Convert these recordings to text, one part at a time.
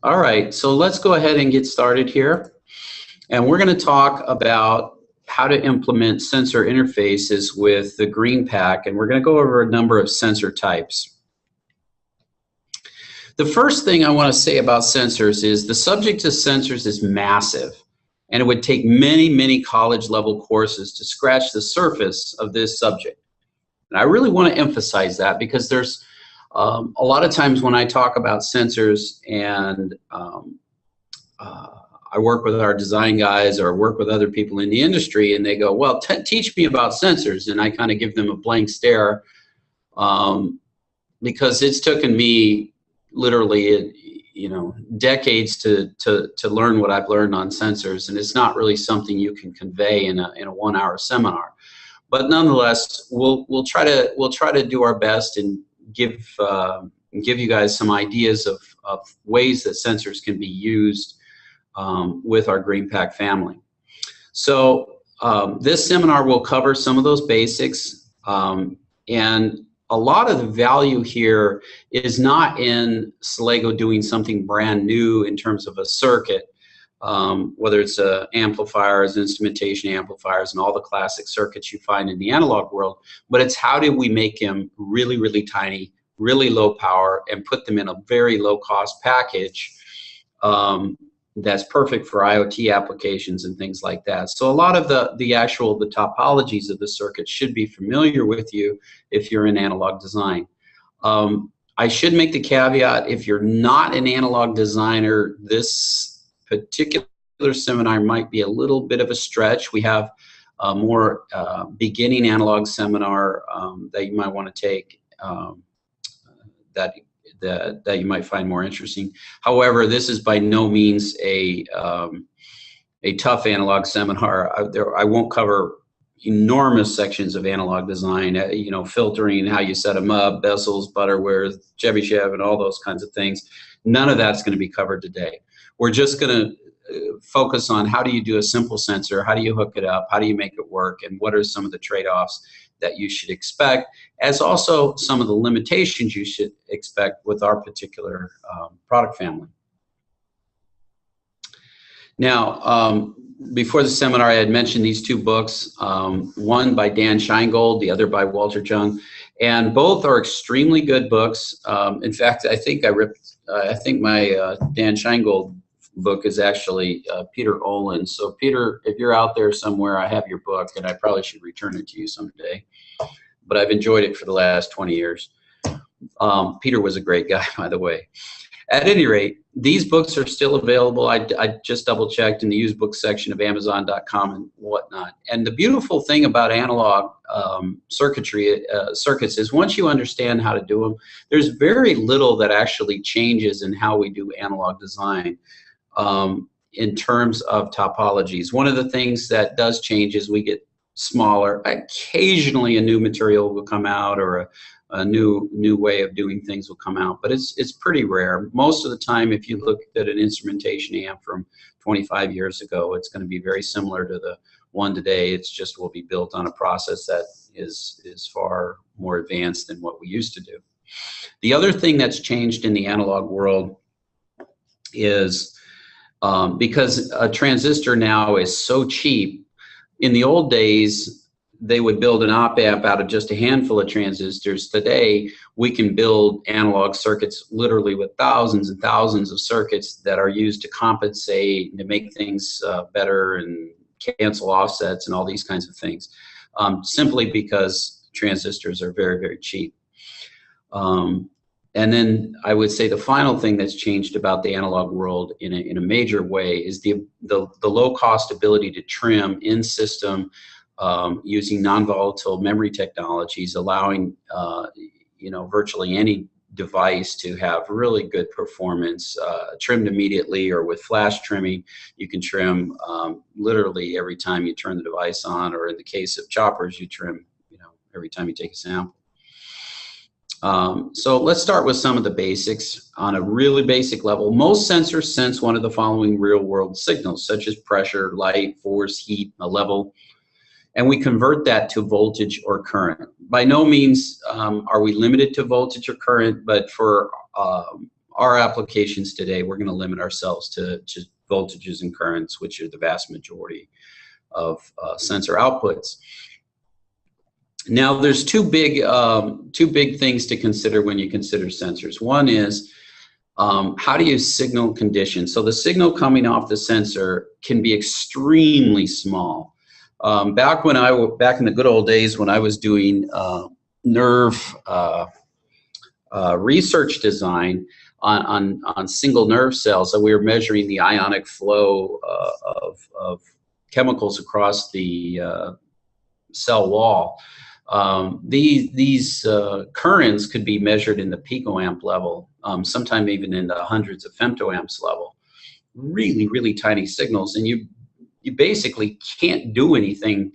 All right, so let's go ahead and get started here. And we're going to talk about how to implement sensor interfaces with the Green Pack, and we're going to go over a number of sensor types. The first thing I want to say about sensors is the subject of sensors is massive, and it would take many, many college-level courses to scratch the surface of this subject. And I really want to emphasize that because there's a lot of times when I talk about sensors and I work with our design guys or work with other people in the industry and they go, well, teach me about sensors. And I kind of give them a blank stare because it's taken me literally, decades to learn what I've learned on sensors. And it's not really something you can convey in a 1-hour seminar. But nonetheless, we'll try to do our best and give you guys some ideas of ways that sensors can be used with our Green Pack family. So this seminar will cover some of those basics, and a lot of the value here is not in Slego doing something brand new in terms of a circuit, whether it's amplifiers, instrumentation amplifiers, and all the classic circuits you find in the analog world, but it's how do we make them really, really tiny, really low power, and put them in a very low cost package that's perfect for IoT applications and things like that. So a lot of the topologies of the circuit should be familiar with you if you're in analog design. I should make the caveat, if you're not an analog designer, this particular seminar might be a little bit of a stretch. We have a more beginning analog seminar that you might want to take that you might find more interesting. However, this is by no means a tough analog seminar. I won't cover enormous sections of analog design, filtering, how you set them up, bezels, Butterworth, Chebyshev, and all those kinds of things. None of that's going to be covered today. We're just going to focus on how do you do a simple sensor, how do you hook it up, how do you make it work, and what are some of the trade-offs that you should expect, as also some of the limitations you should expect with our particular product family. Now, before the seminar, I had mentioned these two books, one by Dan Scheingold, the other by Walter Jung, and both are extremely good books. In fact, I think my Dan Scheingold book is actually Peter Olin. So Peter, if you're out there somewhere, I have your book, and I probably should return it to you someday. But I've enjoyed it for the last 20 years. Peter was a great guy, by the way. At any rate, these books are still available. I just double checked in the used book section of Amazon.com and whatnot. And the beautiful thing about analog circuits is once you understand how to do them, there's very little that actually changes in how we do analog design. In terms of topologies. One of the things that does change is we get smaller. Occasionally a new material will come out, or a new way of doing things will come out, but it's pretty rare. Most of the time, if you look at an instrumentation amp from 25 years ago, it's going to be very similar to the one today. It's just will be built on a process that is far more advanced than what we used to do. The other thing that's changed in the analog world is because a transistor now is so cheap. In the old days, they would build an op amp out of just a handful of transistors. Today, we can build analog circuits literally with thousands and thousands of circuits that are used to compensate and to make things better and cancel offsets and all these kinds of things, simply because transistors are very, very cheap. And then I would say the final thing that's changed about the analog world in a major way is the low-cost ability to trim in system using non-volatile memory technologies, allowing virtually any device to have really good performance, trimmed immediately, or with flash trimming, you can trim literally every time you turn the device on, or in the case of choppers, you trim every time you take a sample. So let's start with some of the basics. On a really basic level, most sensors sense one of the following real-world signals, such as pressure, light, force, heat, a level, and we convert that to voltage or current. By no means are we limited to voltage or current, but for our applications today, we're going to limit ourselves to just voltages and currents, which are the vast majority of sensor outputs. Now, there's two big things to consider when you consider sensors. One is how do you signal condition? So the signal coming off the sensor can be extremely small. Back in the good old days when I was doing nerve research design on single nerve cells, and we were measuring the ionic flow of chemicals across the cell wall. These currents could be measured in the picoamp level, sometime even in the hundreds of femtoamps level. Really, really tiny signals, and you basically can't do anything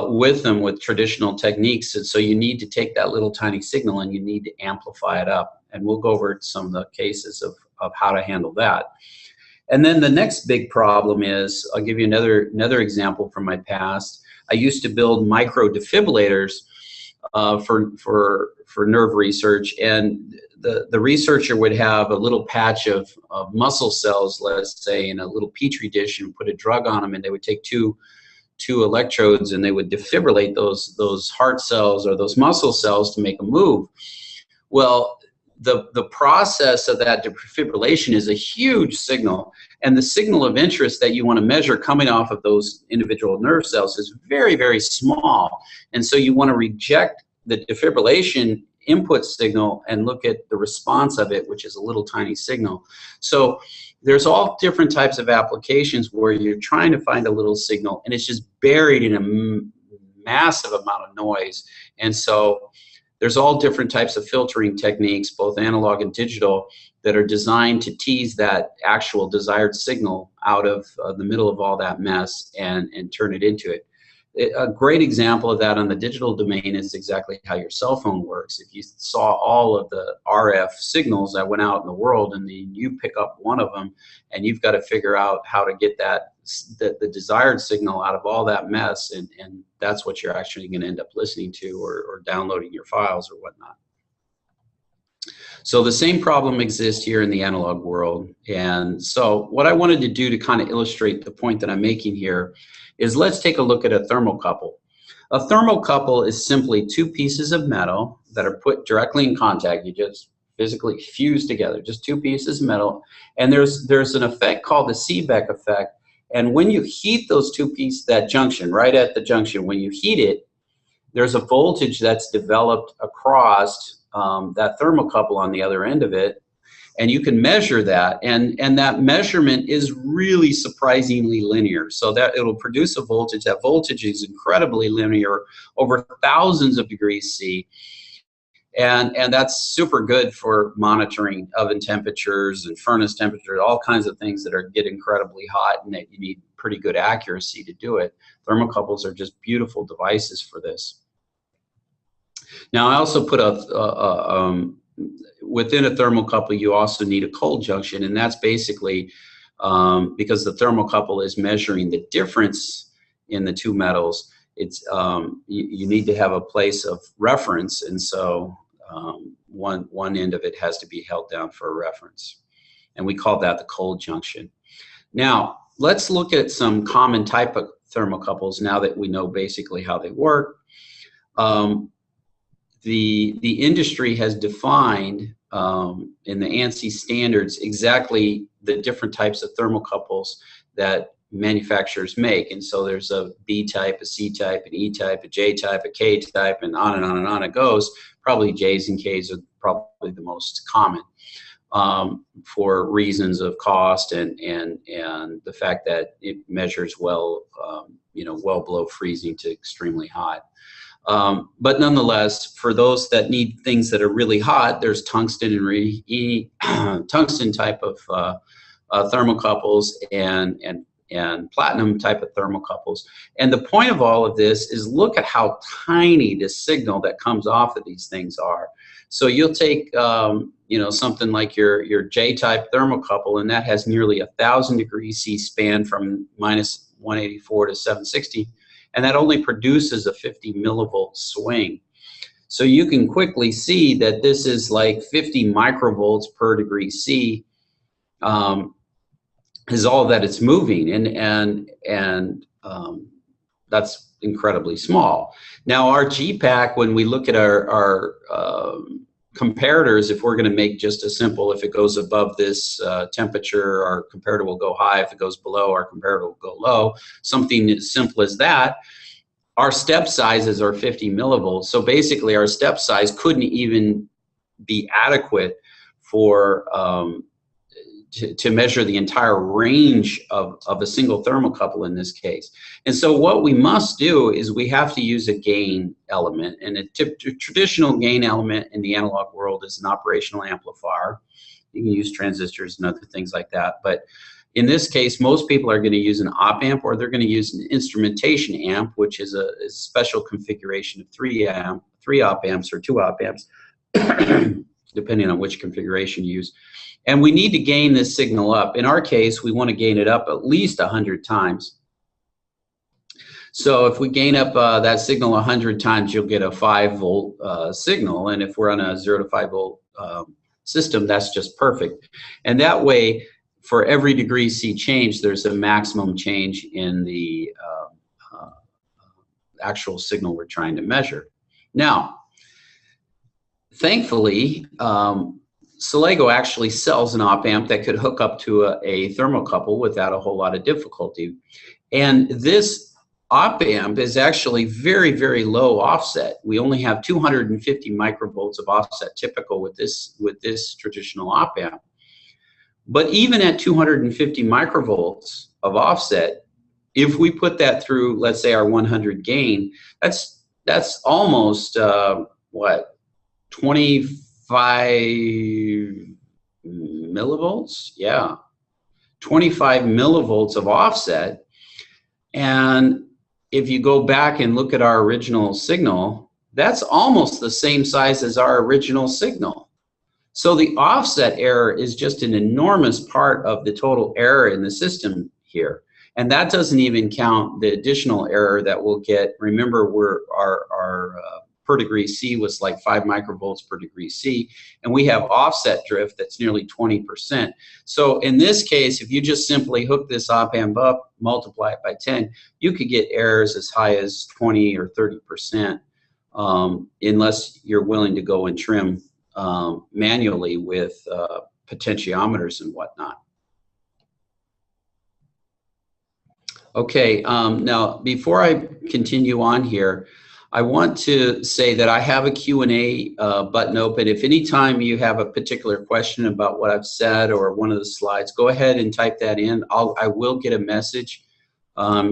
with them with traditional techniques. And so you need to take that little tiny signal and you need to amplify it up. And we'll go over some of the cases of how to handle that. And then the next big problem is, I'll give you another example from my past. I used to build micro defibrillators for nerve research, and the researcher would have a little patch of muscle cells, let's say, in a little petri dish, and put a drug on them, and they would take two electrodes and they would defibrillate those heart cells or those muscle cells to make them move. Well, the process of that defibrillation is a huge signal, and the signal of interest that you want to measure coming off of those individual nerve cells is very, very small. And so you want to reject the defibrillation input signal and look at the response of it, which is a little tiny signal. So there's all different types of applications where you're trying to find a little signal and it's just buried in a massive amount of noise. And so there's all different types of filtering techniques, both analog and digital, that are designed to tease that actual desired signal out of the middle of all that mess and turn it into it. A great example of that on the digital domain is exactly how your cell phone works. If you saw all of the RF signals that went out in the world and then you pick up one of them and you've got to figure out how to get the desired signal out of all that mess, and that's what you're actually going to end up listening to or downloading your files or whatnot. So the same problem exists here in the analog world. And so what I wanted to do to kind of illustrate the point that I'm making here is let's take a look at a thermocouple. A thermocouple is simply two pieces of metal that are put directly in contact. You just physically fuse together, just two pieces of metal. And there's an effect called the Seebeck effect. And when you heat those two pieces, that junction, right at the junction, when you heat it, there's a voltage that's developed across that thermocouple on the other end of it. And you can measure that, and that measurement is really surprisingly linear. So that it'll produce a voltage. That voltage is incredibly linear over thousands of degrees C. And that's super good for monitoring oven temperatures and furnace temperatures, all kinds of things that get incredibly hot and that you need pretty good accuracy to do it. Thermocouples are just beautiful devices for this. Now, I also put within a thermocouple, you also need a cold junction, and that's basically because the thermocouple is measuring the difference in the two metals. It's you need to have a place of reference, and so one end of it has to be held down for a reference, and we call that the cold junction. Now, let's look at some common type of thermocouples now that we know basically how they work. The industry has defined in the ANSI standards exactly the different types of thermocouples that manufacturers make. And so there's a B type, a C type, an E type, a J type, a K type, and on and on and on it goes. Probably J's and K's are probably the most common for reasons of cost and the fact that it measures well, well below freezing to extremely hot. But nonetheless, for those that need things that are really hot, there's tungsten and tungsten type of thermocouples and platinum type of thermocouples. And the point of all of this is look at how tiny the signal that comes off of these things are. So you'll take something like your J-type thermocouple, and that has nearly 1,000 degrees C span from -184 to 760. And that only produces a 50 millivolt swing. So you can quickly see that this is like 50 microvolts per degree C is all that it's moving, and that's incredibly small. Now our GPAC, when we look at our comparators, if we're going to make just a simple, if it goes above this temperature, our comparator will go high. If it goes below, our comparator will go low. Something as simple as that. Our step sizes are 50 millivolts. So basically our step size couldn't even be adequate for to measure the entire range of a single thermocouple in this case. And so what we must do is we have to use a gain element. And a traditional gain element in the analog world is an operational amplifier. You can use transistors and other things like that. But in this case, most people are going to use an op amp, or they're going to use an instrumentation amp, which is a special configuration of 3 op amps or 2 op amps, depending on which configuration you use. And we need to gain this signal up. In our case, we want to gain it up at least 100 times. So if we gain up that signal 100 times, you'll get a 5-volt signal. And if we're on a 0 to 5 volt system, that's just perfect. And that way, for every degree C change, there's a maximum change in the actual signal we're trying to measure. Now, thankfully, Silego actually sells an op amp that could hook up to a thermocouple without a whole lot of difficulty. And this op amp is actually very, very low offset. We only have 250 microvolts of offset typical with this traditional op amp. But even at 250 microvolts of offset, if we put that through, let's say, our 100 gain, that's almost what, 25 millivolts? Yeah, 25 millivolts of offset. And if you go back and look at our original signal, that's almost the same size as our original signal. So the offset error is just an enormous part of the total error in the system here. And that doesn't even count the additional error that we'll get. Remember, our per degree C was like 5 microvolts per degree C, and we have offset drift that's nearly 20%. So in this case, if you just simply hook this op amp up, multiply it by 10, you could get errors as high as 20 or 30%, unless you're willing to go and trim manually with potentiometers and whatnot. Okay, now before I continue on here, I want to say that I have a Q&A button open. If anytime you have a particular question about what I've said or one of the slides, go ahead and type that in. I will get a message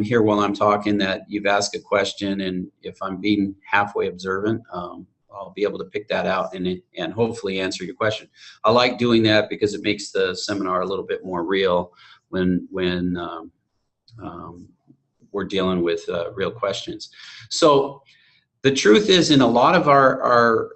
here while I'm talking that you've asked a question, and if I'm being halfway observant, I'll be able to pick that out and hopefully answer your question. I like doing that because it makes the seminar a little bit more real when we're dealing with real questions. So the truth is, in a lot of our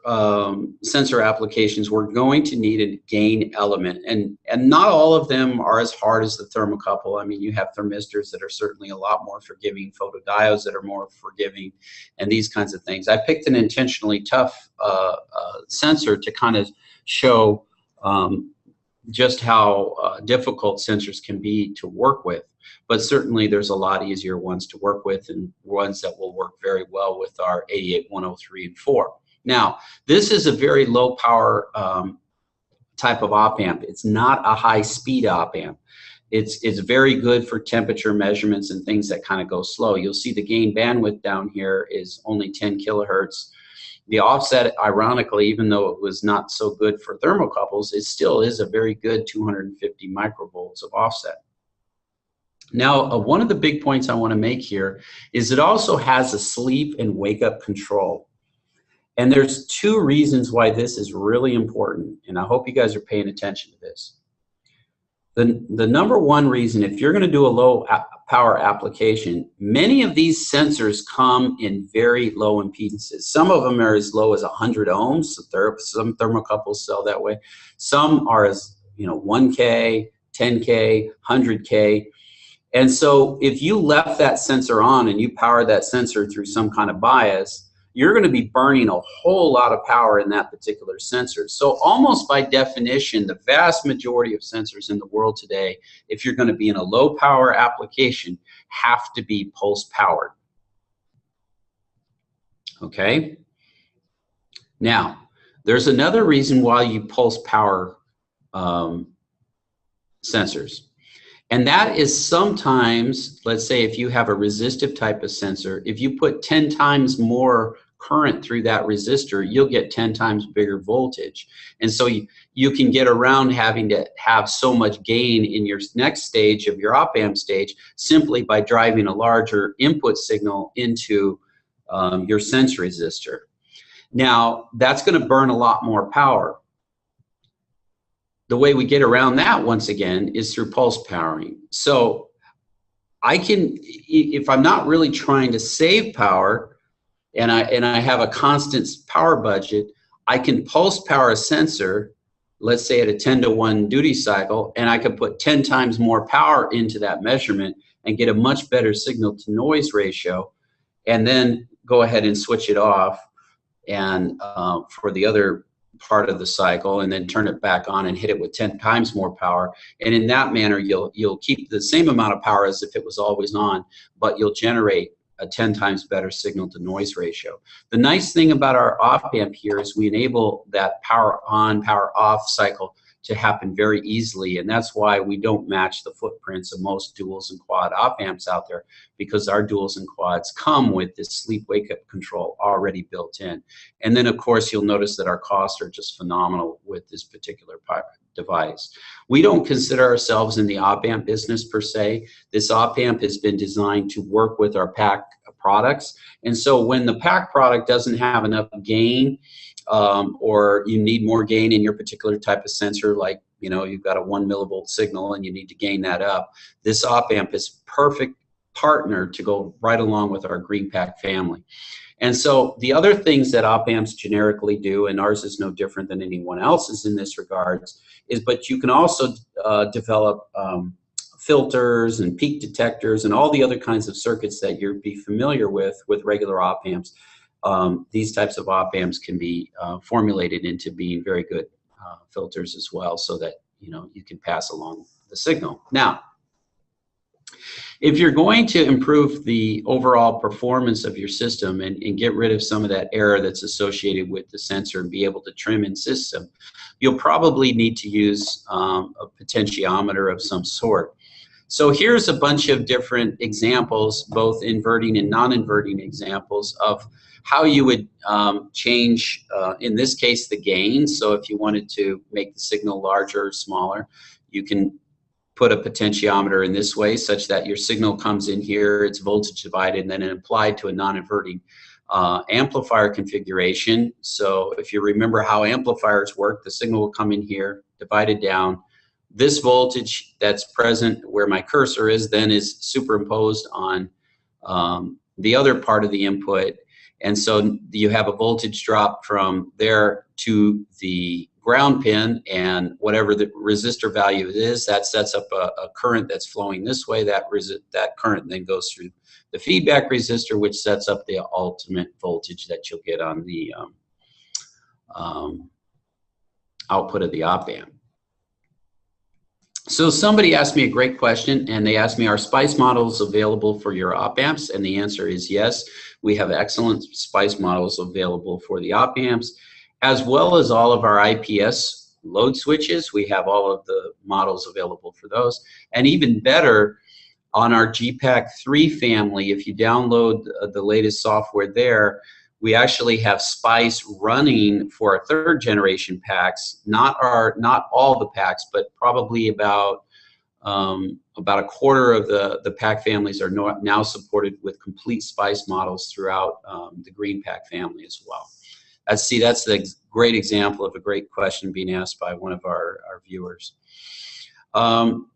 sensor applications, we're going to need a gain element, and not all of them are as hard as the thermocouple. I mean, you have thermistors that are certainly a lot more forgiving, photodiodes that are more forgiving, and these kinds of things. I picked an intentionally tough sensor to kind of show just how difficult sensors can be to work with. But certainly there's a lot easier ones to work with, and ones that will work very well with our 88103 and 4. Now, this is a very low power type of op amp. It's not a high speed op amp. It's very good for temperature measurements and things that kind of go slow. You'll see the gain bandwidth down here is only 10 kilohertz. The offset, ironically, even though it was not so good for thermocouples, it still is a very good 250 microvolts of offset. Now, one of the big points I want to make here is it also has a sleep and wake up control. And there's 2 reasons why this is really important, and I hope you guys are paying attention to this. The number one reason, if you're going to do a low power application, many of these sensors come in very low impedances. Some of them are as low as 100 ohms. Some thermocouples sell that way. Some are as 1K, 10K, 100K. And so if you left that sensor on and you power that sensor through some kind of bias, you're going to be burning a whole lot of power in that particular sensor. So almost by definition, the vast majority of sensors in the world today, if you're going to be in a low power application, have to be pulse powered. Okay? Now, there's another reason why you pulse power sensors. And that is sometimes, let's say if you have a resistive type of sensor, if you put 10 times more current through that resistor, you'll get 10 times bigger voltage. And so you can get around having to have so much gain in your next stage of your op-amp stage simply by driving a larger input signal into your sense resistor. Now, that's going to burn a lot more power. The way we get around that, once again, is through pulse powering. So I can, if I'm not really trying to save power and I have a constant power budget, I can pulse power a sensor, let's say at a 10-to-1 duty cycle, and I can put 10 times more power into that measurement and get a much better signal to noise ratio, and then go ahead and switch it off and for the other part of the cycle, and then turn it back on and hit it with 10 times more power. And in that manner, you'll keep the same amount of power as if it was always on, but you'll generate a 10 times better signal to noise ratio. The nice thing about our op-amp here is we enable that power on, power off cycle to happen very easily, and that's why we don't match the footprints of most duals and quad op-amps out there, because our duals and quads come with this sleep wake-up control already built in. And then of course you'll notice that our costs are just phenomenal with this particular device. We don't consider ourselves in the op-amp business per se. This op-amp has been designed to work with our PAC products, and so when the PAC product doesn't have enough gain, or you need more gain in your particular type of sensor, like, you know, you've got a 1 millivolt signal and you need to gain that up, this op-amp is perfect partner to go right along with our GreenPAC family. And so the other things that op-amps generically do, and ours is no different than anyone else's in this regards, is but you can also develop filters and peak detectors and all the other kinds of circuits that you'd be familiar with regular op-amps. These types of op-amps can be formulated into being very good filters as well, so that, you know, you can pass along the signal. Now, if you're going to improve the overall performance of your system and get rid of some of that error that's associated with the sensor and be able to trim in system, you'll probably need to use a potentiometer of some sort. So here's a bunch of different examples, both inverting and non-inverting examples of how you would change, in this case, the gain. So if you wanted to make the signal larger or smaller, you can put a potentiometer in this way such that your signal comes in here, it's voltage divided, and then applied to a non-inverting amplifier configuration. So if you remember how amplifiers work, the signal will come in here, divided down. This voltage that's present where my cursor is then is superimposed on the other part of the input. And so you have a voltage drop from there to the ground pin, and whatever the resistor value is, that sets up a current that's flowing this way. That current then goes through the feedback resistor, which sets up the ultimate voltage that you'll get on the output of the op-amp. So somebody asked me a great question, and they asked me, are SPICE models available for your op-amps? And the answer is yes. We have excellent SPICE models available for the op-amps, as well as all of our IPS load switches. We have all of the models available for those. And even better, on our GPAC 3 family, if you download the latest software there, we actually have SPICE running for our 3rd generation packs, not all the packs, but probably about a quarter of the pack families are now supported with complete SPICE models throughout the GreenPAC family as well. That's the great example of a great question being asked by one of our viewers.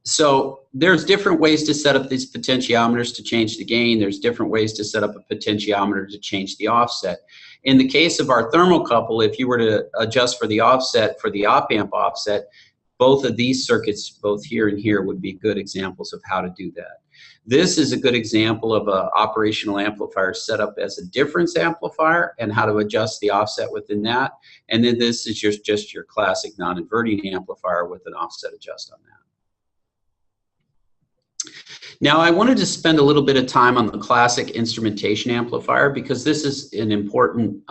So there's different ways to set up these potentiometers to change the gain. There's different ways to set up a potentiometer to change the offset. In the case of our thermocouple, if you were to adjust for the offset for the op-amp offset, both of these circuits, both here and here, would be good examples of how to do that. This is a good example of an operational amplifier set up as a difference amplifier and how to adjust the offset within that. And then this is just your classic non-inverting amplifier with an offset adjust on that. Now, I wanted to spend a little bit of time on the classic instrumentation amplifier because this is an important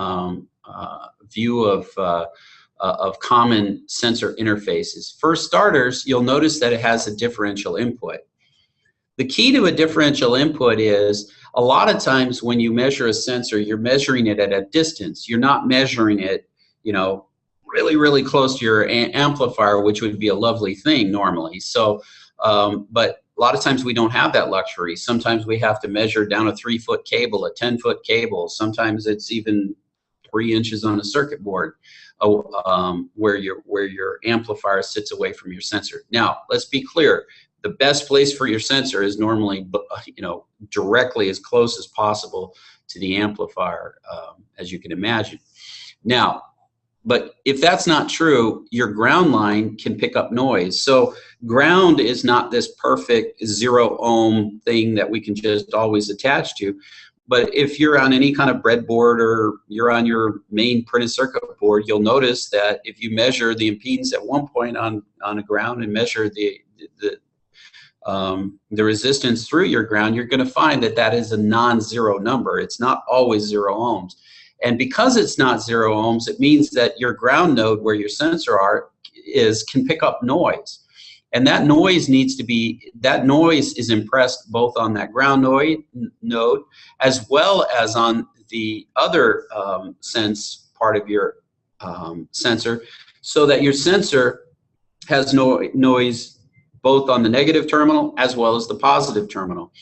view of common sensor interfaces. For starters, you'll notice that it has a differential input. The key to a differential input is a lot of times when you measure a sensor, you're measuring it at a distance. You're not measuring it, you know, really, really close to your amplifier, which would be a lovely thing normally. So, but a lot of times we don't have that luxury. Sometimes we have to measure down a 3-foot cable, a 10-foot cable. Sometimes it's even 3 inches on a circuit board where your amplifier sits away from your sensor. Now, let's be clear. The best place for your sensor is normally, you know, directly as close as possible to the amplifier, as you can imagine. Now, but if that's not true, your ground line can pick up noise. So ground is not this perfect 0 ohm thing that we can just always attach to. But if you're on any kind of breadboard or you're on your main printed circuit board, you'll notice that if you measure the impedance at one point on a ground and measure the resistance through your ground, you're going to find that that is a non-zero number. It's not always 0 ohms. And because it's not 0 ohms, it means that your ground node where your sensor can pick up noise. And that noise is impressed both on that ground node as well as on the other sense part of your sensor, so that your sensor has noise both on the negative terminal as well as the positive terminal.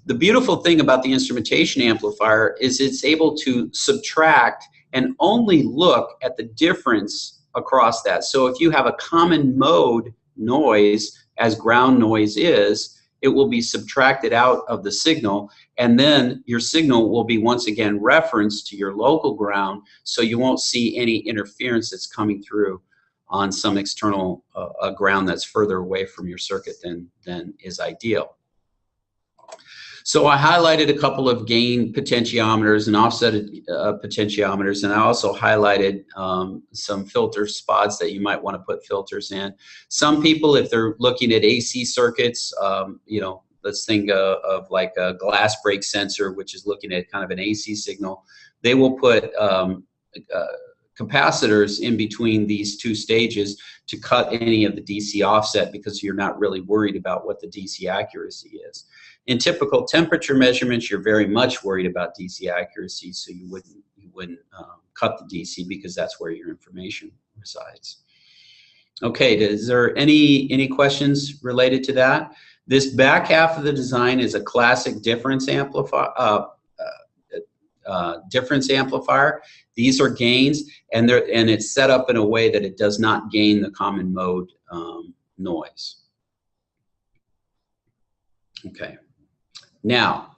The beautiful thing about the instrumentation amplifier is it's able to subtract and only look at the difference across that. So if you have a common mode noise, as ground noise is, it will be subtracted out of the signal, and then your signal will be once again referenced to your local ground, so you won't see any interference that's coming through on some external ground that's further away from your circuit than is ideal. So I highlighted a couple of gain potentiometers and offset potentiometers, and I also highlighted some filter spots that you might want to put filters in. Some people, if they're looking at AC circuits, you know, let's think of like a glass break sensor, which is looking at kind of an AC signal, they will put capacitors in between these two stages to cut any of the DC offset, because you're not really worried about what the DC accuracy is. In typical temperature measurements, you're very much worried about DC accuracy, so you wouldn't cut the DC, because that's where your information resides. Okay, is there any questions related to that? This back half of the design is a classic difference amplifier. These are gains, and it's set up in a way that it does not gain the common mode noise. Okay. Now,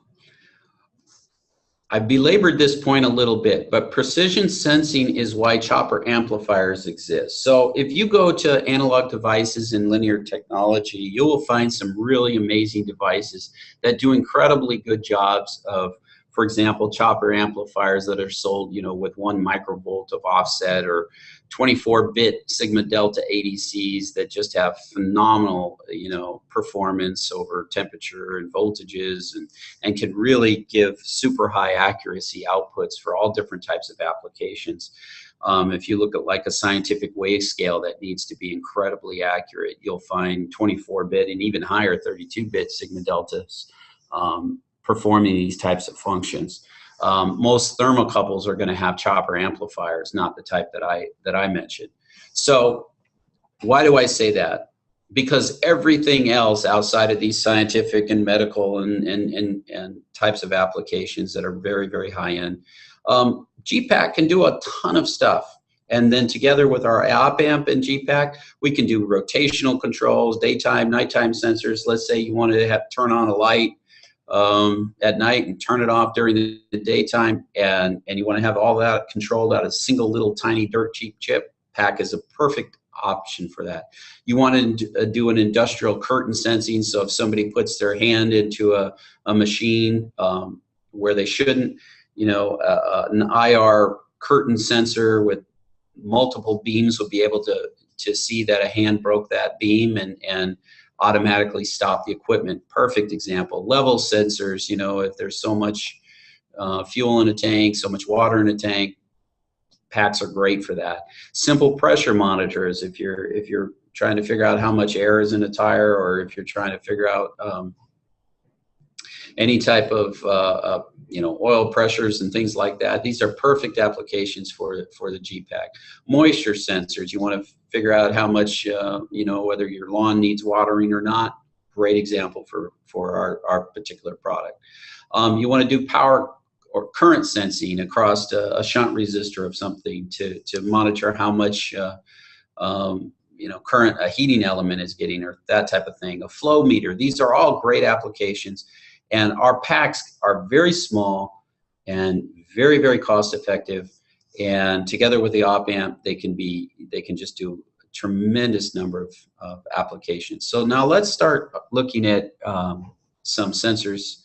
I belabored this point a little bit, but precision sensing is why chopper amplifiers exist. So if you go to analog devices in linear technology, you will find some really amazing devices that do incredibly good jobs of, for example, chopper amplifiers that are sold, you know, with 1 microvolt of offset, or 24-bit sigma delta ADCs that just have phenomenal, you know, performance over temperature and voltages, and can really give super high accuracy outputs for all different types of applications. If you look at like a scientific wave scale that needs to be incredibly accurate, you'll find 24-bit and even higher 32-bit sigma deltas performing these types of functions. Most thermocouples are going to have chopper amplifiers, not the type that I mentioned. So why do I say that? Because everything else outside of these scientific and medical and types of applications that are very, very high end, GPAC can do a ton of stuff. And then together with our op amp and GPAC, we can do rotational controls, daytime, nighttime sensors. Let's say you wanted to turn on a light at night and turn it off during the daytime, and you want to have all that controlled out of a single little tiny dirt cheap chip. PAC is a perfect option for that. You want to do an industrial curtain sensing, so if somebody puts their hand into a machine where they shouldn't, you know, an IR curtain sensor with multiple beams will be able to see that a hand broke that beam and automatically stop the equipment. Perfect example. Level sensors, you know, if there's so much fuel in a tank, so much water in a tank, packs are great for that. Simple pressure monitors, if you're trying to figure out how much air is in a tire, or if you're trying to figure out any type of you know, oil pressures and things like that. These are perfect applications for the G-Pack. Moisture sensors, you want to figure out how much you know, whether your lawn needs watering or not. Great example for our particular product. You want to do power or current sensing across a shunt resistor of something to monitor how much you know, current a heating element is getting, or that type of thing. A flow meter. These are all great applications, and our packs are very small and very, very cost effective. And together with the op amp, they can just do a tremendous number of applications. So now let's start looking at some sensors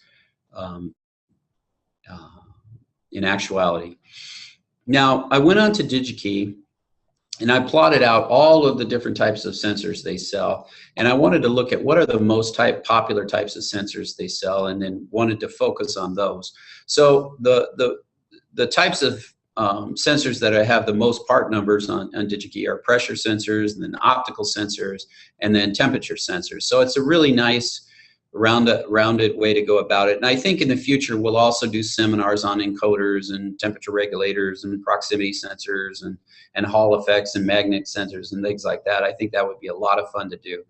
in actuality. Now, I went on to DigiKey and I plotted out all of the different types of sensors they sell, and I wanted to look at what are the most popular types of sensors they sell, and then wanted to focus on those. So the types of sensors that I have the most part numbers on DigiKey are pressure sensors, and then optical sensors, and then temperature sensors. So it's a really nice rounded way to go about it. And I think in the future we'll also do seminars on encoders and temperature regulators and proximity sensors and Hall effects and magnet sensors and things like that. I think that would be a lot of fun to do.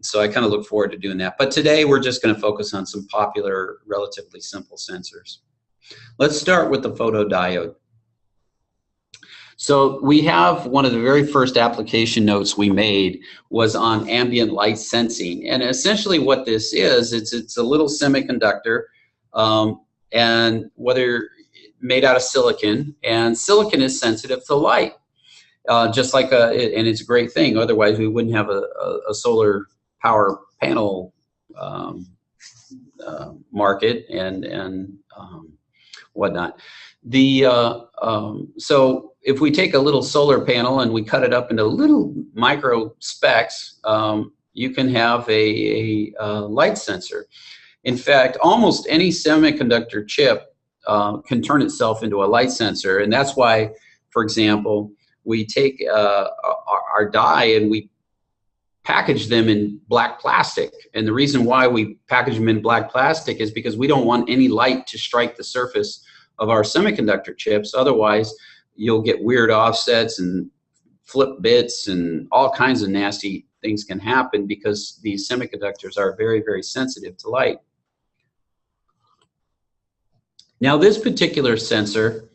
So I kind of look forward to doing that. But today we're just going to focus on some popular, relatively simple sensors. Let's start with the photodiode. So we have one of the very first application notes we made was on ambient light sensing. And essentially what this is, it's a little semiconductor, and whether made out of silicon, and silicon is sensitive to light, just like and it's a great thing. Otherwise we wouldn't have a solar power panel market and whatnot. So if we take a little solar panel and we cut it up into little micro specks, you can have a light sensor. In fact, almost any semiconductor chip can turn itself into a light sensor, and that's why, for example, we take our die and we package them in black plastic. And the reason why we package them in black plastic is because we don't want any light to strike the surface of our semiconductor chips. Otherwise, you'll get weird offsets and flip bits and all kinds of nasty things can happen because these semiconductors are very, very sensitive to light. Now, this particular sensor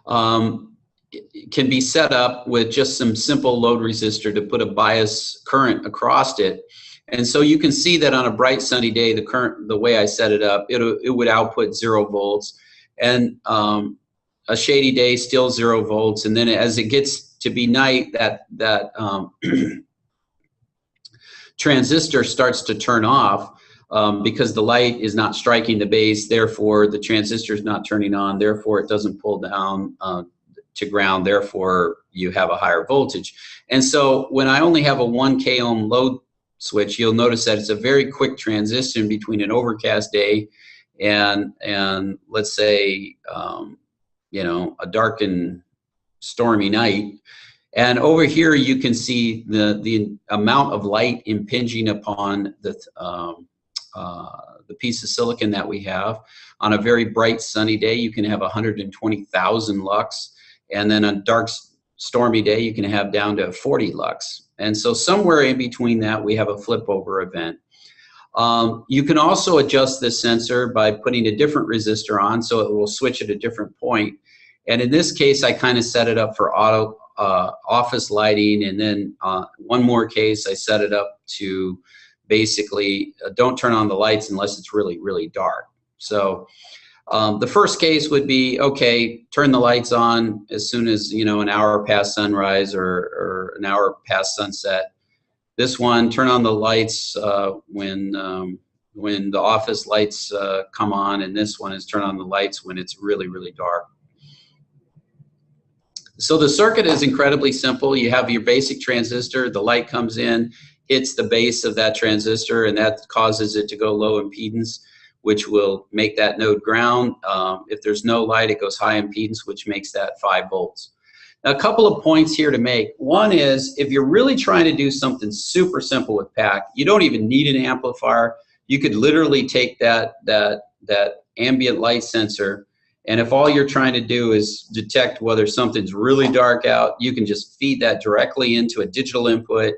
can be set up with just some simple load resistor to put a bias current across it. And so you can see that on a bright sunny day, the way I set it up, it would output 0 volts. And a shady day, still 0 volts. And then as it gets to be night, that transistor starts to turn off because the light is not striking the base. Therefore, the transistor is not turning on. Therefore, it doesn't pull down to ground. Therefore, you have a higher voltage. And so when I only have a 1 k ohm load switch, you'll notice that it's a very quick transition between an overcast day and let's say you know, a dark and stormy night. And over here you can see the amount of light impinging upon the piece of silicon that we have. On a very bright sunny day you can have 120,000 lux, and then on a dark stormy day you can have down to 40 lux. And so somewhere in between that we have a flip over event. You can also adjust this sensor by putting a different resistor on, so it will switch at a different point. And in this case, I kind of set it up for office lighting, and then one more case, I set it up to basically don't turn on the lights unless it's really, really dark. So The first case would be, okay, turn the lights on as soon as, an hour past sunrise or an hour past sunset. This one, turn on the lights when the office lights come on, and this one is turn on the lights when it's really, really dark. So the circuit is incredibly simple. You have your basic transistor, the light comes in, hits the base of that transistor, and that causes it to go low impedance, which will make that node ground. If there's no light, it goes high impedance, which makes that 5 volts. Now, a couple of points here to make. One is, if you're really trying to do something super simple with PAC, you don't even need an amplifier. You could literally take that ambient light sensor, and if all you're trying to do is detect whether something's really dark out, you can just feed that directly into a digital input.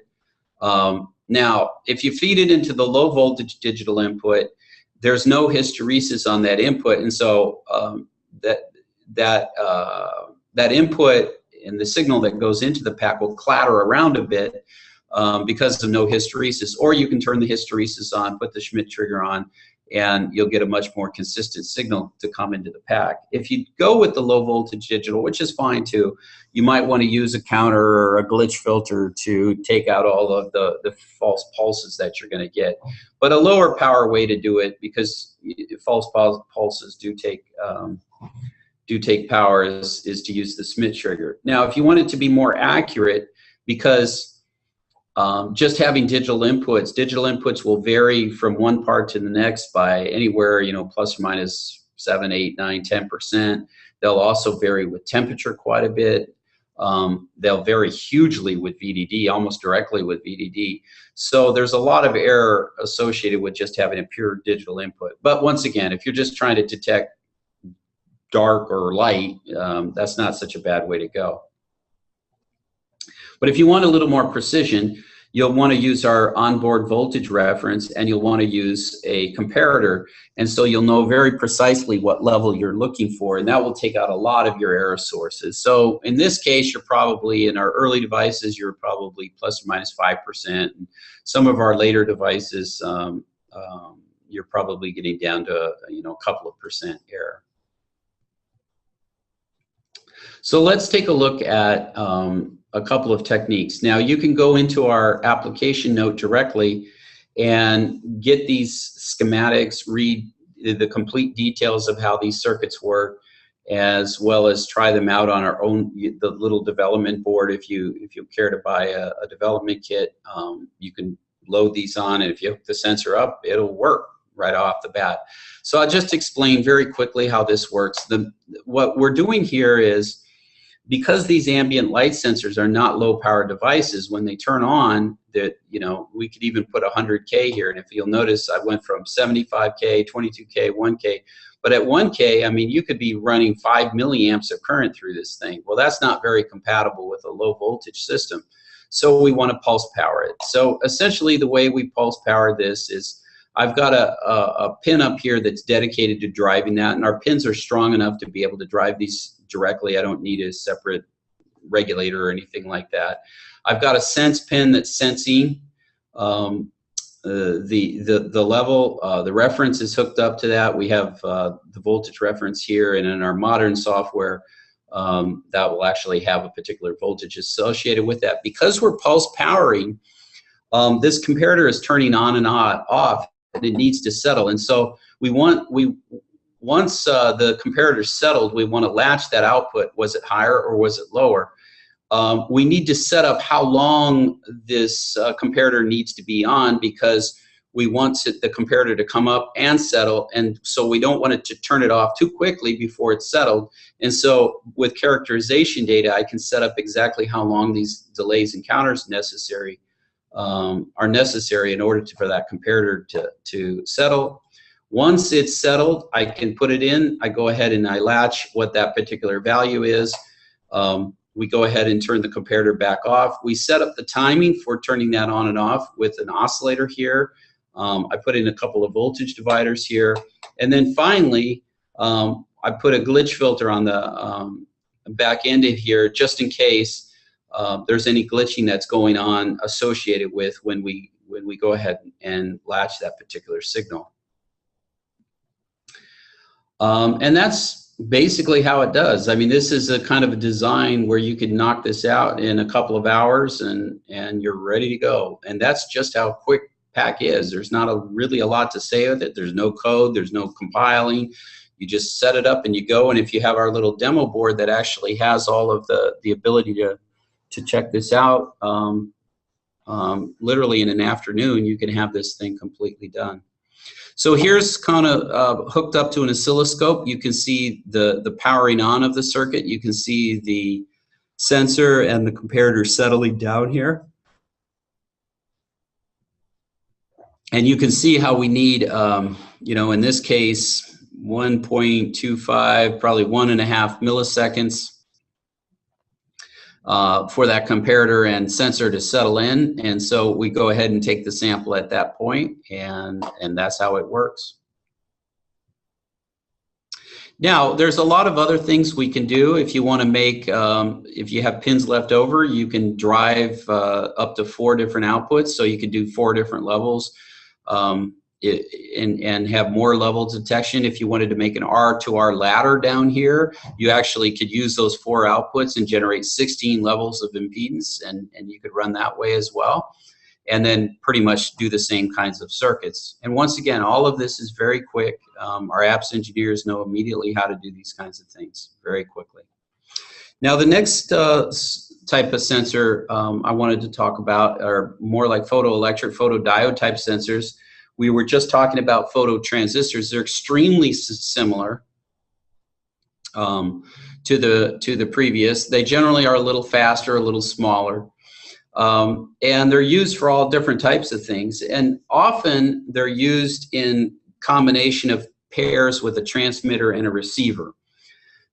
Now, if you feed it into the low voltage digital input, there's no hysteresis on that input, and so that input and the signal that goes into the PAC will clatter around a bit because of no hysteresis. Or you can turn the hysteresis on, put the Schmitt trigger on, and you'll get a much more consistent signal to come into the PAC. If you go with the low voltage digital, which is fine too, you might want to use a counter or a glitch filter to take out all of the false pulses that you're going to get. But a lower power way to do it, because false pulses do take power, is to use the Schmitt trigger. Now, if you want it to be more accurate, because just having digital inputs will vary from one part to the next by anywhere, plus or minus 7, 8, 9, 10%. They'll also vary with temperature quite a bit. They'll vary hugely with VDD, almost directly with VDD. So there's a lot of error associated with just having a pure digital input. But once again, if you're just trying to detect dark or light, that's not such a bad way to go. But if you want a little more precision, you'll want to use our onboard voltage reference, and you'll want to use a comparator, and so you'll know very precisely what level you're looking for, and that will take out a lot of your error sources. So in this case, you're probably, in our early devices, you're probably plus or minus 5%. And some of our later devices, you're probably getting down to a couple of percent error. So let's take a look at a couple of techniques. Now, you can go into our application note directly and get these schematics, read the complete details of how these circuits work, as well as try them out on our own, the little development board. If you care to buy a development kit, you can load these on, and if you hook the sensor up, it'll work right off the bat. So I'll just explain very quickly how this works. What we're doing here is, because these ambient light sensors are not low power devices, when they turn on, that we could even put 100K here, and if you'll notice, I went from 75K, 22K, 1K, but at 1K, I mean, you could be running 5 milliamps of current through this thing. Well, that's not very compatible with a low voltage system, so we want to pulse power it. So essentially, the way we pulse power this is, I've got a pin up here that's dedicated to driving that, and our pins are strong enough to be able to drive these directly. I don't need a separate regulator or anything like that. I've got a sense pin that's sensing the level. The reference is hooked up to that. We have the voltage reference here, and in our modern software, that will actually have a particular voltage associated with that. Because we're pulse powering, this comparator is turning on and off, and it needs to settle. And so once the comparator is settled, we want to latch that output. Was it higher or was it lower? We need to set up how long this comparator needs to be on, because we want the comparator to come up and settle, and so we don't want it to turn it off too quickly before it's settled. And so with characterization data, I can set up exactly how long these delays and counters are necessary in order for that comparator to settle. Once it's settled, I can put it in. I go ahead and I latch what that particular value is. We go ahead and turn the comparator back off. We set up the timing for turning that on and off with an oscillator here. I put in a couple of voltage dividers here. And then finally, I put a glitch filter on the back end of here, just in case there's any glitching that's going on associated with when we go ahead and latch that particular signal. And that's basically how it does. I mean, this is a kind of a design where you could knock this out in a couple of hours and you're ready to go. And that's just how quick PAC is. There's not really a lot to say with it. There's no code, there's no compiling. You just set it up and you go. And if you have our little demo board that actually has all of the ability to check this out, literally in an afternoon, you can have this thing completely done. So here's kind of hooked up to an oscilloscope. You can see the powering on of the circuit. You can see the sensor and the comparator settling down here. And you can see how we need, you know, in this case, 1.25, probably 1.5 milliseconds for that comparator and sensor to settle in. And so we go ahead and take the sample at that point, and that's how it works. Now, there's a lot of other things we can do. If you want to make, if you have pins left over, you can drive up to 4 different outputs. So you can do 4 different levels and have more level detection. If you wanted to make an R to R ladder down here, you actually could use those 4 outputs and generate 16 levels of impedance, and you could run that way as well. And then pretty much do the same kinds of circuits. And once again, all of this is very quick. Our apps engineers know immediately how to do these kinds of things very quickly. Now the next type of sensor I wanted to talk about are more like photoelectric, photodiode type sensors. We were just talking about phototransistors. They're extremely similar to the previous. They generally are a little faster, a little smaller. And they're used for all different types of things. And often they're used in combination of pairs with a transmitter and a receiver.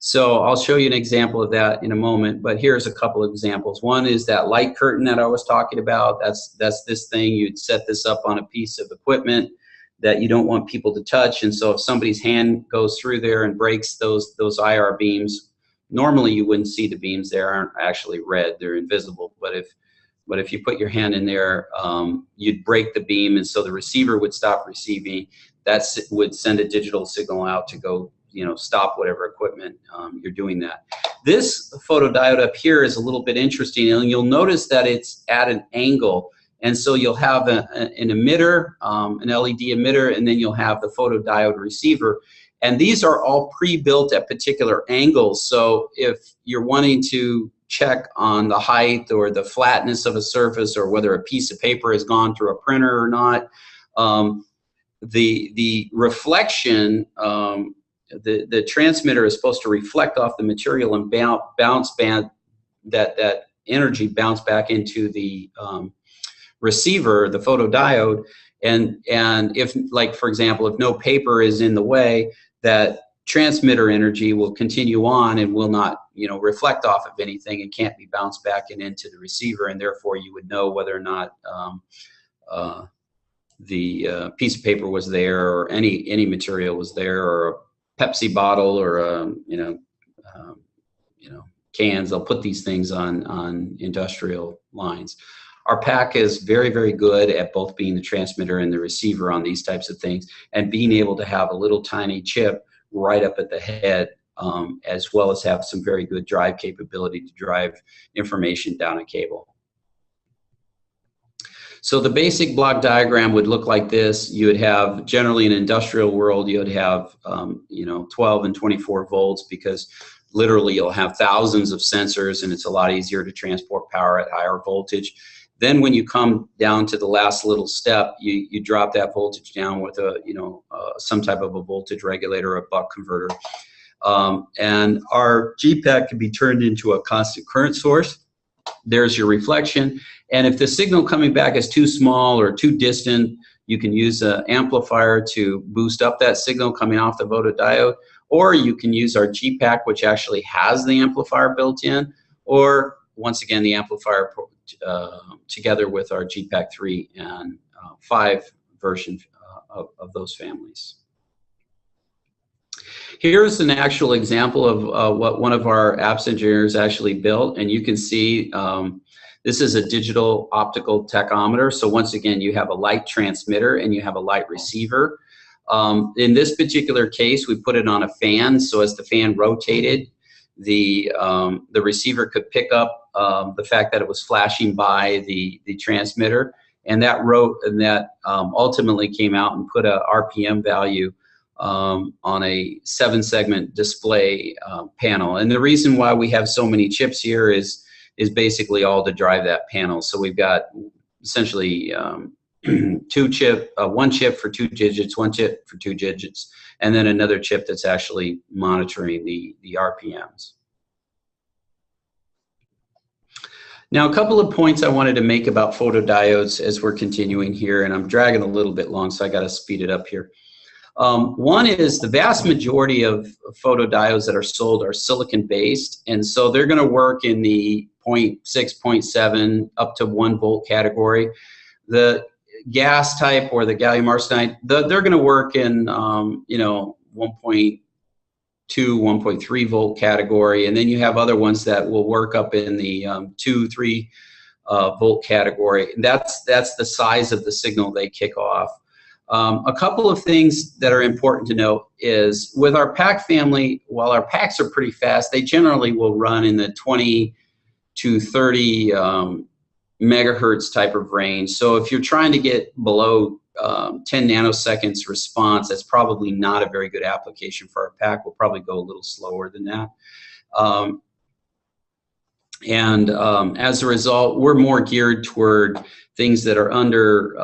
So I'll show you an example of that in a moment, but here's a couple of examples. One is that light curtain that I was talking about. That's this thing. You'd set this up on a piece of equipment that you don't want people to touch. And so if somebody's hand goes through there and breaks those IR beams, normally you wouldn't see the beams. They aren't actually red. They're invisible. But if you put your hand in there, you'd break the beam, and so the receiver would stop receiving. That would send a digital signal out to go, you know, stop whatever equipment you're doing that. This photodiode up here is a little bit interesting, and you'll notice that it's at an angle. And so you'll have an emitter, an LED emitter, and then you'll have the photodiode receiver. And these are all pre-built at particular angles. So if you're wanting to check on the height or the flatness of a surface, or whether a piece of paper has gone through a printer or not, the reflection, the transmitter is supposed to reflect off the material and bounce back that energy bounce back into the receiver, the photodiode, and if, like for example, if no paper is in the way, that transmitter energy will continue on and will not, you know, reflect off of anything and can't be bounced back into the receiver, and therefore you would know whether or not the piece of paper was there, or any material was there, or a Pepsi bottle, or cans. They'll put these things on industrial lines. Our PAC is very, very good at both being the transmitter and the receiver on these types of things, and being able to have a little tiny chip right up at the head, as well as have some very good drive capability to drive information down a cable. So the basic block diagram would look like this. You would have, generally in an industrial world, you would have 12 and 24 volts, because literally you'll have thousands of sensors, and it's a lot easier to transport power at higher voltage. Then when you come down to the last little step, you drop that voltage down with some type of a voltage regulator or a buck converter. And our GPAC can be turned into a constant current source. There's your reflection. And if the signal coming back is too small or too distant, you can use an amplifier to boost up that signal coming off the photodiode, or you can use our GPAC, which actually has the amplifier built in, or once again, the amplifier together with our GPAC 3 and 5 version of those families. Here's an actual example of what one of our apps engineers actually built, and you can see this is a digital optical tachometer. So once again, you have a light transmitter and you have a light receiver. In this particular case, we put it on a fan, so as the fan rotated, the receiver could pick up the fact that it was flashing by the transmitter, and that ultimately came out and put a RPM value on a 7-segment display panel. And the reason why we have so many chips here is basically all to drive that panel. So we've got essentially one chip for 2 digits, one chip for 2 digits, and then another chip that's actually monitoring the RPMs. Now, a couple of points I wanted to make about photodiodes as we're continuing here, and I'm dragging a little bit long, so I got to speed it up here. One is the vast majority of photodiodes that are sold are silicon-based, and so they're going to work in the 0.6, 0.7 up to 1 volt category. The gas type or the gallium arsenide, they're going to work in 1.2, 1.3 volt category, and then you have other ones that will work up in the 2, 3 volt category. And that's the size of the signal they kick off. A couple of things that are important to note is with our pack family, while our packs are pretty fast, they generally will run in the 20 to 30 megahertz type of range. So if you're trying to get below 10 nanoseconds response, that's probably not a very good application for our pack. We'll probably go a little slower than that. As a result, we're more geared toward things that are under,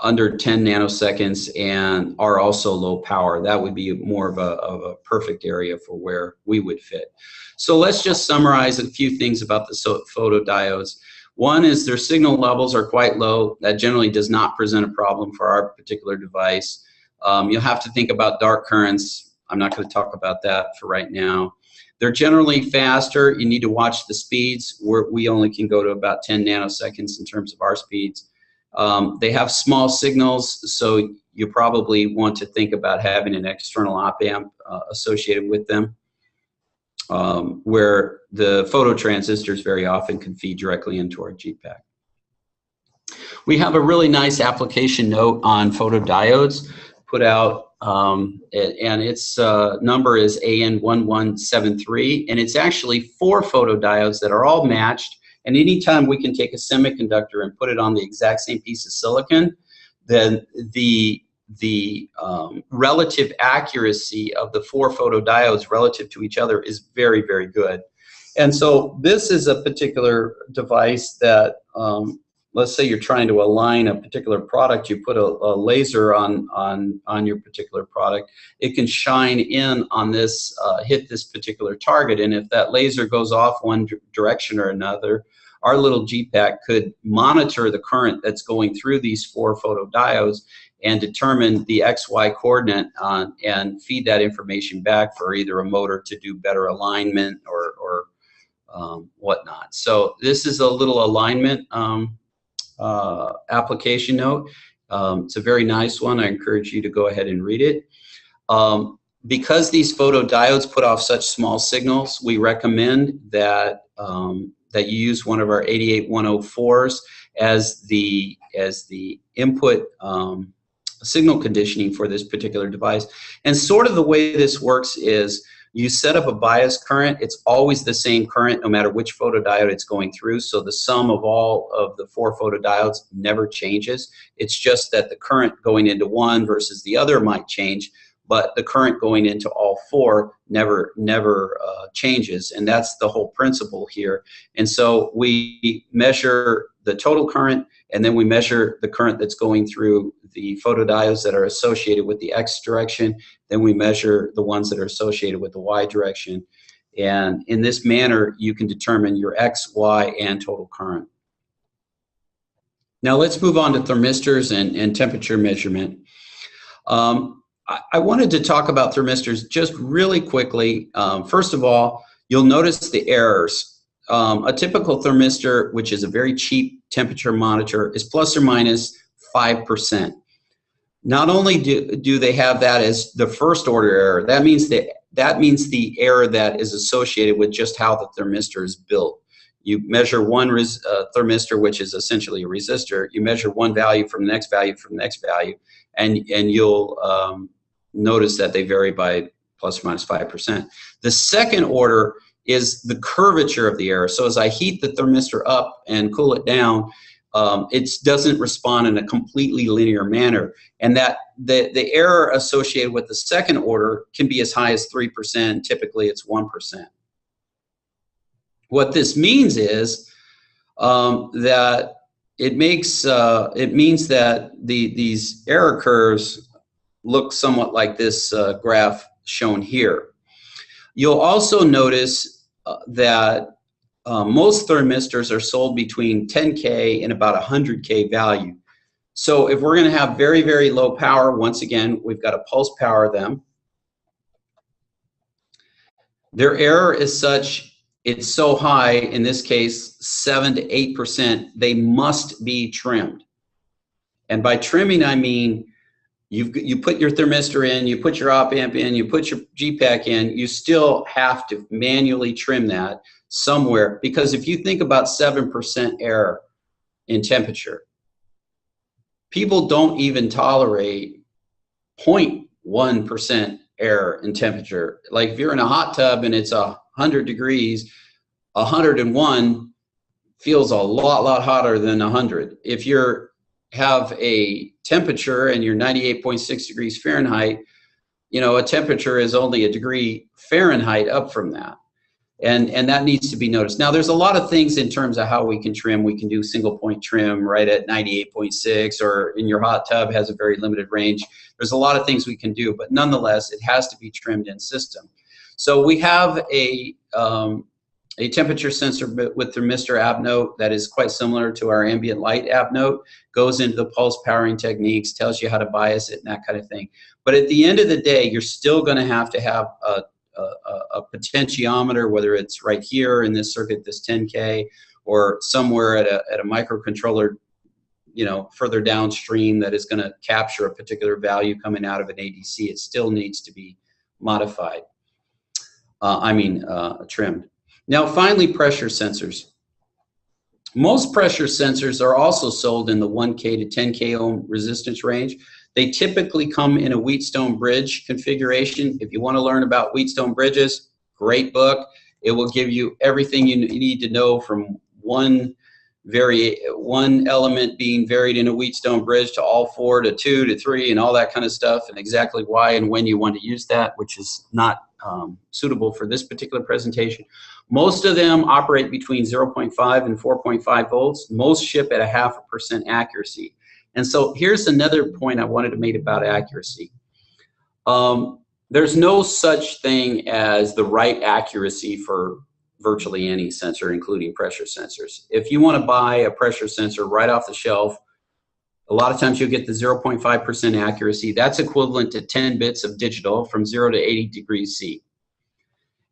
under 10 nanoseconds and are also low power. That would be more of a perfect area for where we would fit. So let's just summarize a few things about the photodiodes. One is their signal levels are quite low. That generally does not present a problem for our particular device. You'll have to think about dark currents. I'm not going to talk about that for right now. They're generally faster. You need to watch the speeds. We only can go to about 10 nanoseconds in terms of our speeds. They have small signals, so you probably want to think about having an external op-amp associated with them, where the phototransistors very often can feed directly into our GPAC. We have a really nice application note on photodiodes put out, and its number is AN1173, and it's actually 4 photodiodes that are all matched. And anytime we can take a semiconductor and put it on the exact same piece of silicon, then the relative accuracy of the 4 photodiodes relative to each other is very, very good. And so this is a particular device that, let's say you're trying to align a particular product, you put a laser on your particular product, it can shine in on this, hit this particular target, and if that laser goes off one direction or another, our little GPAC could monitor the current that's going through these 4 photodiodes and determine the XY coordinate and feed that information back for either a motor to do better alignment or whatnot. So this is a little alignment application note. It's a very nice one. I encourage you to go ahead and read it. Because these photodiodes put off such small signals, we recommend that that you use one of our 88104s as the input signal conditioning for this particular device. And sort of the way this works is you set up a bias current. It's always the same current no matter which photodiode it's going through. So the sum of all of the 4 photodiodes never changes. It's just that the current going into one versus the other might change, but the current going into all 4 never changes, and that's the whole principle here. And so we measure the total current, and then we measure the current that's going through the photodiodes that are associated with the X direction, then we measure the ones that are associated with the Y direction, and in this manner you can determine your X, Y, and total current. Now let's move on to thermistors and temperature measurement. I wanted to talk about thermistors just really quickly. First of all, you'll notice the errors. A typical thermistor, which is a very cheap temperature monitor, is plus or minus 5%. Not only do they have that as the first order error, that means the error that is associated with just how the thermistor is built. You measure one thermistor, which is essentially a resistor. You measure one value from the next value from the next value, and you'll notice that they vary by plus or minus 5%. The second order is the curvature of the error. So as I heat the thermistor up and cool it down, it doesn't respond in a completely linear manner, and that the error associated with the second order can be as high as 3%. Typically, it's 1%. What this means is that it means that these error curves look somewhat like this graph shown here. You'll also notice that most thermistors are sold between 10K and about 100K value. So if we're going to have very, very low power, once again, we've got to pulse power them. Their error is such, it's so high, in this case, 7 to 8%, they must be trimmed. And by trimming, I mean, you put your thermistor in, you put your op amp in, you put your GPAC in, you still have to manually trim that somewhere, because if you think about 7% error in temperature, people don't even tolerate 0.1% error in temperature. Like if you're in a hot tub and it's 100 degrees, 101 feels a lot hotter than 100. If you have a temperature and you're 98.6 degrees Fahrenheit, you know, a temperature is only a degree Fahrenheit up from that. And that needs to be noticed. Now, there's a lot of things in terms of how we can trim. We can do single point trim right at 98.6, or in your hot tub has a very limited range. There's a lot of things we can do, but nonetheless, it has to be trimmed in system. So we have a temperature sensor with thermistor app note that is quite similar to our ambient light app note, goes into the pulse powering techniques, tells you how to bias it and that kind of thing. But at the end of the day, you're still going to have a potentiometer, whether it's right here in this circuit, this 10K, or somewhere at a microcontroller, you know, further downstream, that is going to capture a particular value coming out of an ADC. It still needs to be modified. Trimmed. Now, finally, pressure sensors. Most pressure sensors are also sold in the 1K to 10K ohm resistance range. They typically come in a Wheatstone bridge configuration. If you want to learn about Wheatstone bridges, great book. It will give you everything you need to know, from one element being varied in a Wheatstone bridge to all 4 to 2 to 3 and all that kind of stuff, and exactly why and when you want to use that, which is not suitable for this particular presentation. Most of them operate between 0.5 and 4.5 volts. Most ship at 0.5% accuracy. And so here's another point I wanted to make about accuracy. There's no such thing as the right accuracy for virtually any sensor, including pressure sensors. If you want to buy a pressure sensor right off the shelf, a lot of times you'll get the 0.5% accuracy. That's equivalent to 10 bits of digital from 0 to 80 degrees C.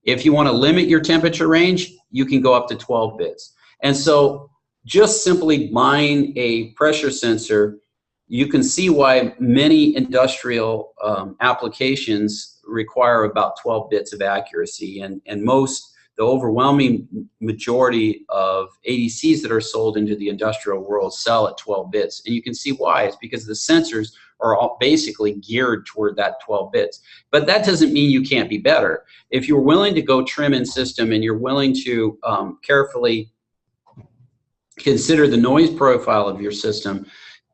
If you want to limit your temperature range, you can go up to 12 bits. And so just simply buying a pressure sensor, you can see why many industrial applications require about 12 bits of accuracy, and the overwhelming majority of ADCs that are sold into the industrial world sell at 12 bits. And you can see why. It's because the sensors are all basically geared toward that 12 bits. But that doesn't mean you can't be better. If you're willing to go trim in system and you're willing to carefully consider the noise profile of your system,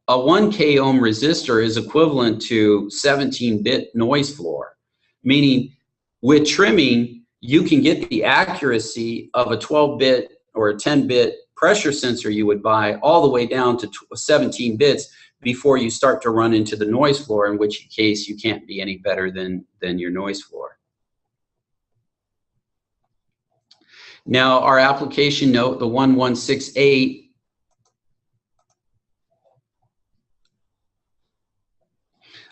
a 1K ohm resistor is equivalent to 17-bit noise floor, meaning with trimming, you can get the accuracy of a 12-bit or a 10-bit pressure sensor you would buy all the way down to 17 bits before you start to run into the noise floor, in which case you can't be any better than your noise floor. Now, our application note, the 1168,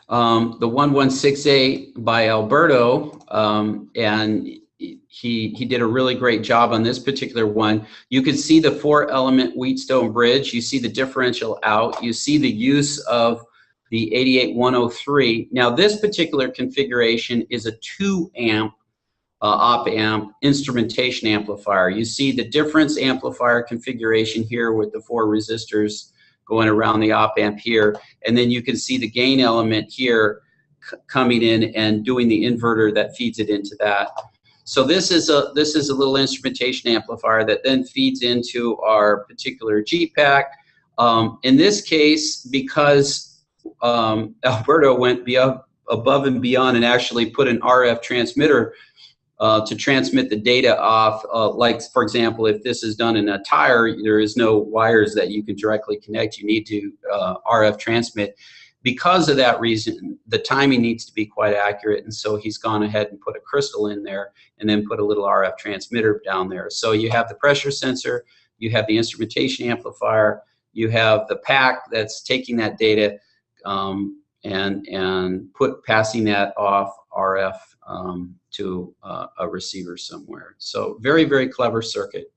the 1168 by Alberto, and he did a really great job on this particular one. You can see the 4-element Wheatstone bridge. You see the differential out. You see the use of the 88103. Now, this particular configuration is a 2-amp op amp, instrumentation amplifier. You see the difference amplifier configuration here with the 4 resistors going around the op amp here, and then you can see the gain element here coming in and doing the inverter that feeds it into that. So this is a little instrumentation amplifier that then feeds into our particular GPAC. In this case, because Alberto went above and beyond and actually put an RF transmitter to transmit the data off, like for example, if this is done in a tire, there is no wires that you can directly connect. You need to RF transmit. Because of that reason, the timing needs to be quite accurate, and so he's gone ahead and put a crystal in there and then put a little RF transmitter down there. So you have the pressure sensor, you have the instrumentation amplifier, you have the pack that's taking that data and passing that off RF to a receiver somewhere. So very, very clever circuit.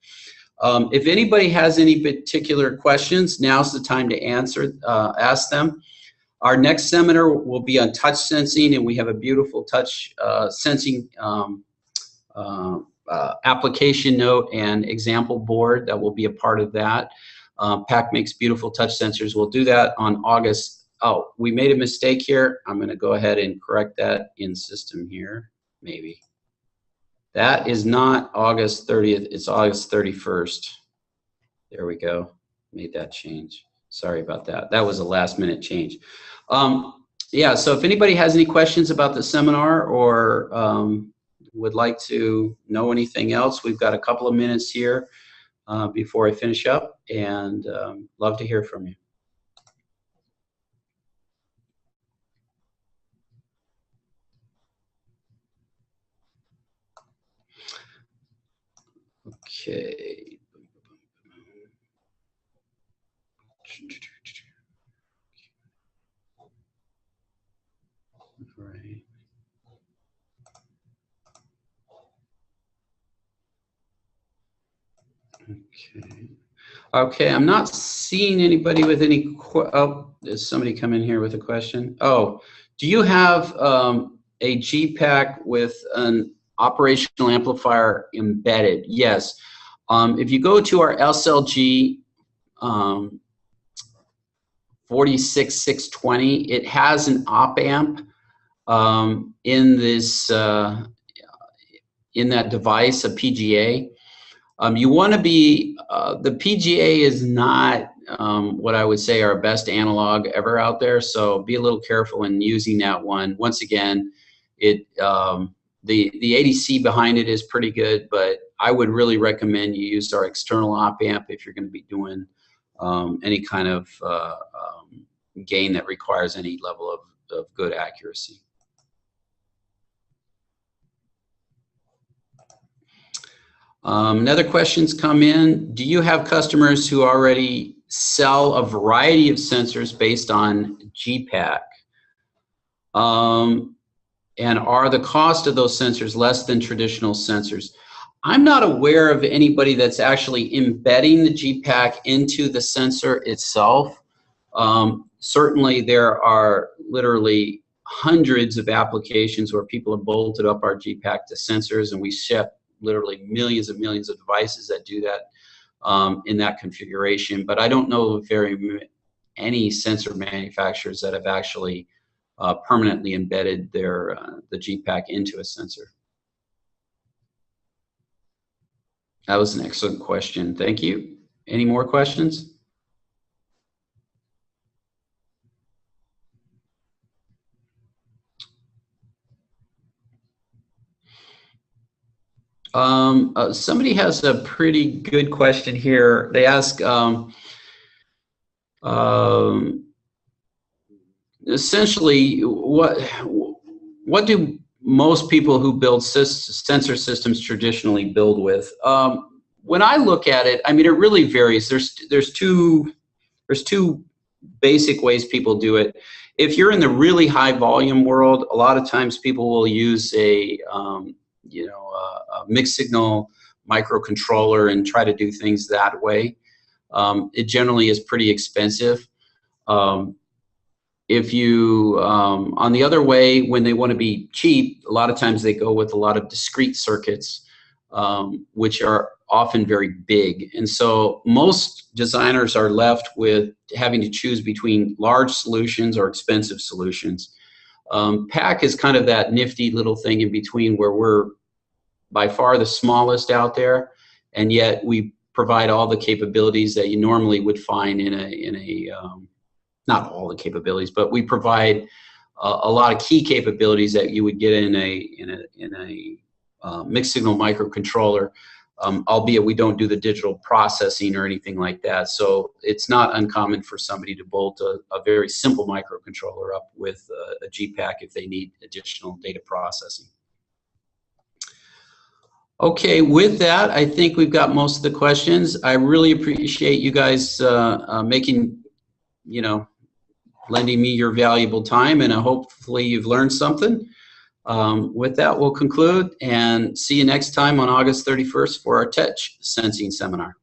If anybody has any particular questions, now's the time to ask them. Our next seminar will be on touch sensing, and we have a beautiful touch sensing application note and example board that will be a part of that. PAC makes beautiful touch sensors. We'll do that on August. Oh, we made a mistake here. I'm going to go ahead and correct that in system here, maybe. That is not August 30th. It's August 31st. There we go. Made that change. Sorry about that. That was a last minute change. Yeah, so if anybody has any questions about the seminar or would like to know anything else, we've got a couple of minutes here before I finish up, and love to hear from you. Okay. Right. Okay. Okay, I'm not seeing anybody with any. Oh, there's somebody come in here with a question. Oh, do you have a GPAC with an operational amplifier embedded? Yes. If you go to our SLG 46620, it has an op amp in this in that device, a PGA. You want to be the PGA is not what I would say our best analog ever out there, so be a little careful in using that one. Once again, it the ADC behind it is pretty good, but I would really recommend you use our external op amp if you're going to be doing any kind of gain that requires any level of good accuracy. Another question's come in. Do you have customers who already sell a variety of sensors based on GPAC? And are the cost of those sensors less than traditional sensors? I'm not aware of anybody that's actually embedding the GPAC into the sensor itself. Certainly there are literally hundreds of applications where people have bolted up our GPAC to sensors, and we ship literally millions and millions of devices that do that in that configuration. But I don't know of any sensor manufacturers that have actually permanently embedded their the GPAC into a sensor. That was an excellent question. Thank you. Any more questions? Somebody has a pretty good question here. They ask, essentially, what do most people who build sensor systems traditionally build with? When I look at it, I mean, it really varies. There's two basic ways people do it. If you're in the really high volume world, a lot of times people will use a mixed signal microcontroller and try to do things that way. It generally is pretty expensive. if you, on the other way, when they want to be cheap, a lot of times they go with a lot of discrete circuits, which are often very big. And so most designers are left with having to choose between large solutions or expensive solutions. PAC is kind of that nifty little thing in between, where we're by far the smallest out there, and yet we provide all the capabilities that you normally would find in a not all the capabilities, but we provide a lot of key capabilities that you would get in a mixed signal microcontroller, albeit we don't do the digital processing or anything like that. So it's not uncommon for somebody to bolt a very simple microcontroller up with a GPAC if they need additional data processing. Okay, with that, I think we've got most of the questions. I really appreciate you guys lending me your valuable time, and hopefully you've learned something. With that, we'll conclude and see you next time on August 31st for our touch sensing seminar.